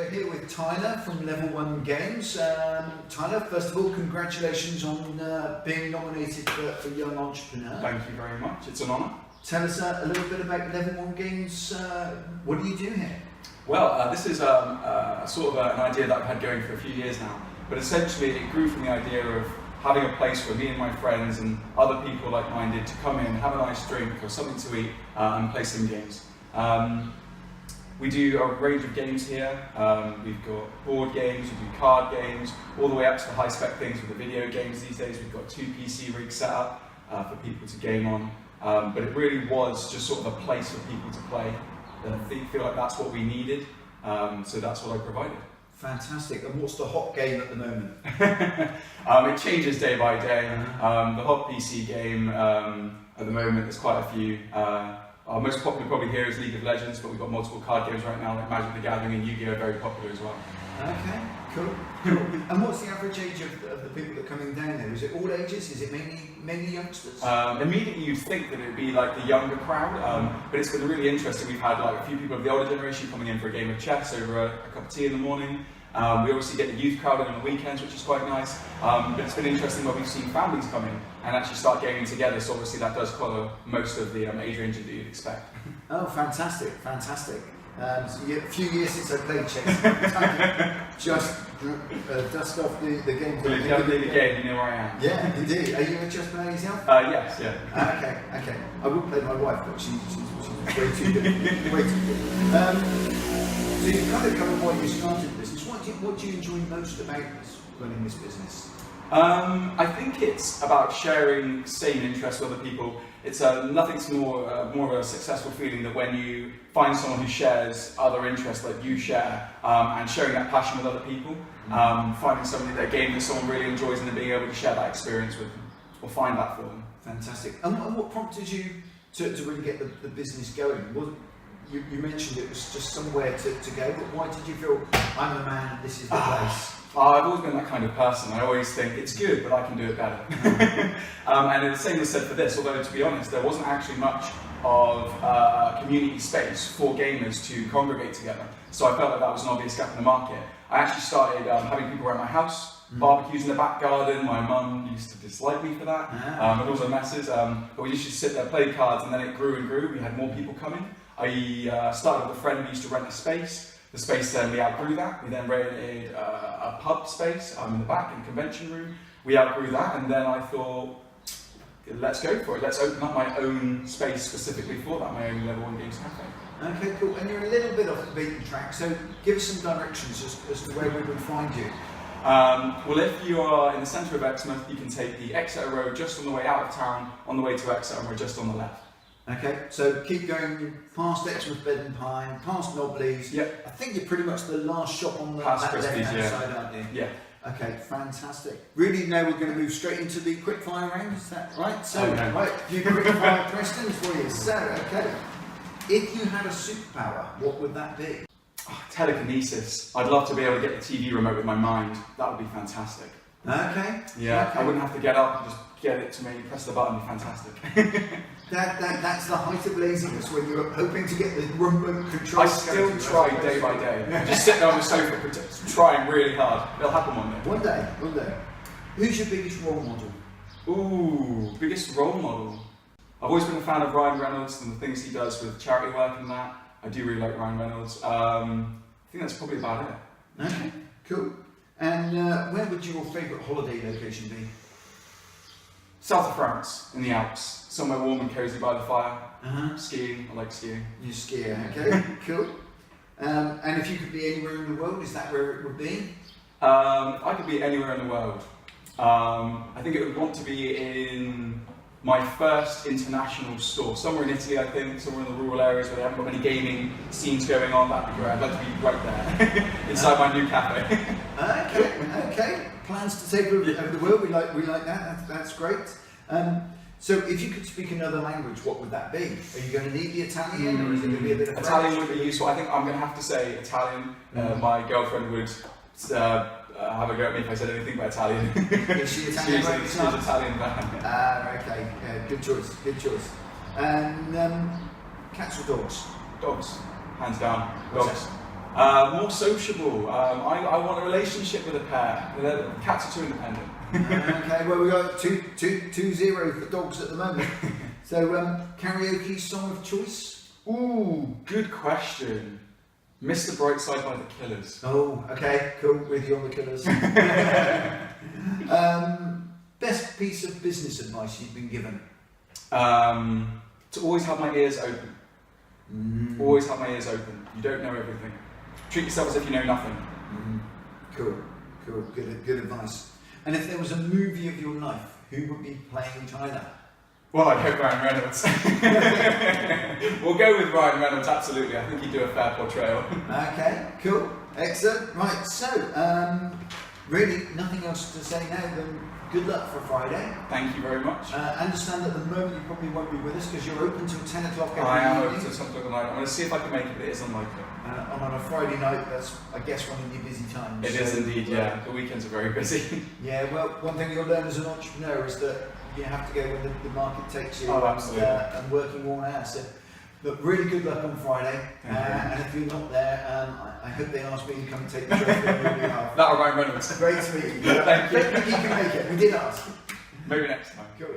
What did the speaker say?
we're here with Tyler from Level 1 Games. Tyler, first of all, congratulations on being nominated for Young Entrepreneur. Thank you very much, it's an honour. Tell us a little bit about Level 1 Games. What do you do here? Well, this is sort of an idea that I've had going for a few years now, but essentially it grew from the idea of having a place where me and my friends and other people like-minded to come in, have a nice drink or something to eat and play some games. We do a range of games here. We've got board games, we do card games, all the way up to the high-spec things with the video games these days. We've got 2 PC rigs set up for people to game on. But it really was just sort of a place for people to play. I feel like that's what we needed, so that's what I provided. Fantastic. And what's the hot game at the moment? It changes day by day. The hot PC game at the moment, there's quite a few. Our most popular probably here is League of Legends, but we've got multiple card games right now, like Magic the Gathering and Yu-Gi-Oh! Very popular as well. Okay, cool. And what's the average age of the people that are coming down there? Is it all ages? Is it mainly youngsters? Immediately you'd think that it would be like the younger crowd, but it's been really interesting. We've had like a few people of the older generation coming in for a game of chess over a cup of tea in the morning. We obviously get the youth crowd in on the weekends, which is quite nice, but it's been interesting where we've seen families come in and actually start gaming together, so obviously that does follow most of the age range that you'd expect. Oh, fantastic, fantastic. So a few years since I played chess, just dust off the game. Well, if you haven't played the game, you know where I am. Yeah, indeed. Are you a chess player yourself? Yes, yeah. Okay. I would play my wife, but she's way too good. Way too good. So you've kind of covered why you started the business. What do you enjoy most about running this business? I think it's about sharing same interests with other people. It's nothing's more of a successful feeling than when you find someone who shares other interests like you share, and sharing that passion with other people. Finding somebody that game that someone really enjoys and then being able to share that experience with them, or find that for them. Fantastic. And what prompted you to really get the business going? You mentioned it was just somewhere to go, but why did you feel, I'm the man, this is the place? I've always been that kind of person. I always think it's good, but I can do it better. And the same was said for this, although to be honest, there wasn't actually much of a community space for gamers to congregate together. So I felt like that was an obvious gap in the market. I actually started having people around my house, barbecues in the back garden. My mum used to dislike me for that, and all the messes. But we used to sit there, play cards, and then it grew and grew. We had more people coming. I started with a friend who used to rent a space. The space then we outgrew that. We then rented a pub space in the back in the convention room. We outgrew that, and then I thought, let's go for it. Let's open up my own space specifically for that, my own Level 1 Games cafe. Okay, cool. And you're a little bit off the beaten track, so give us some directions as to where we would find you. Well, if you are in the centre of Exmouth, you can take the Exeter Road just on the way out of town, on the way to Exeter, and we're just on the left. Okay, so keep going past Exmouth Bed and Pine, past Nobley's. Yep. I think you're pretty much the last shop on the left-hand side, aren't you? Yeah. Okay, fantastic. Really, now we're going to move straight into the quickfire round, is that right? So, right, a few quickfire questions for you. So, okay, if you had a superpower, what would that be? Telekinesis. I'd love to be able to get the TV remote with my mind. That would be fantastic. Okay. Yeah, okay. I wouldn't have to get up and just get it to me, press the button, it'd be fantastic. That's the height of laziness when you're hoping to get the remote control. I still try day by day. Just sit there on the sofa, trying really hard. It'll happen one day. One day. Who's your biggest role model? Ooh, biggest role model. I've always been a fan of Ryan Reynolds and the things he does with charity work and that. I do really like Ryan Reynolds. I think that's probably about it. Okay, cool. And where would your favourite holiday location be? South of France, in the Alps. Somewhere warm and cosy by the fire. Skiing, I like skiing. You ski, okay, cool. And if you could be anywhere in the world, is that where it would be? I could be anywhere in the world. I think it would want to be in my first international store. Somewhere in Italy, I think, somewhere in the rural areas where they haven't got many gaming scenes going on. That'd be great. I'd like to be right there, inside my new cafe. Okay. Plans to take over the world. We like that. That's great. So, if you could speak another language, what would that be? Are you going to need the Italian, or is it going to be a bit of French? Italian would be useful. I think I'm going to have to say Italian. My girlfriend would have a go at me if I said anything about Italian. Is she Italian? She's Italian. Okay. Good choice. And cats or dogs? Dogs, hands down. Dogs. More sociable. I want a relationship with a pair. Cats are too independent. Okay, well we got 2-0 for dogs at the moment. So karaoke song of choice? Ooh, good question. Mr. Brightside by the Killers. Oh, okay, cool. With you on the Killers. Best piece of business advice you've been given? To always have my ears open. Always have my ears open. You don't know everything. Treat yourself as if you know nothing. Cool. Good advice. And if there was a movie of your life, who would be playing Tyler? Well, I'd hope Ryan Reynolds. We'll go with Ryan Reynolds, absolutely. I think he'd do a fair portrayal. Okay, cool. Excellent. Right, so, really nothing else to say now than good luck for Friday. Thank you very much. I understand at the moment you probably won't be with us because you're open till 10 o'clock every I am evening. open till 10 o'clock at night. I'm going to see if I can make it, but it is unlikely. And on a Friday night, that's, I guess, one of your busy times. It is indeed, yeah. The weekends are very busy. Yeah, well, one thing you'll learn as an entrepreneur is that you have to go when the market takes you. Oh, absolutely. And working all hours. So, look, really good luck on Friday. And if you're not there, I hope they ask me to come and take the trophy on your behalf. That'll Ryan Reynolds. Great to meet you. Thank you. I don't think you can make it. We did ask. Maybe next time. Cool.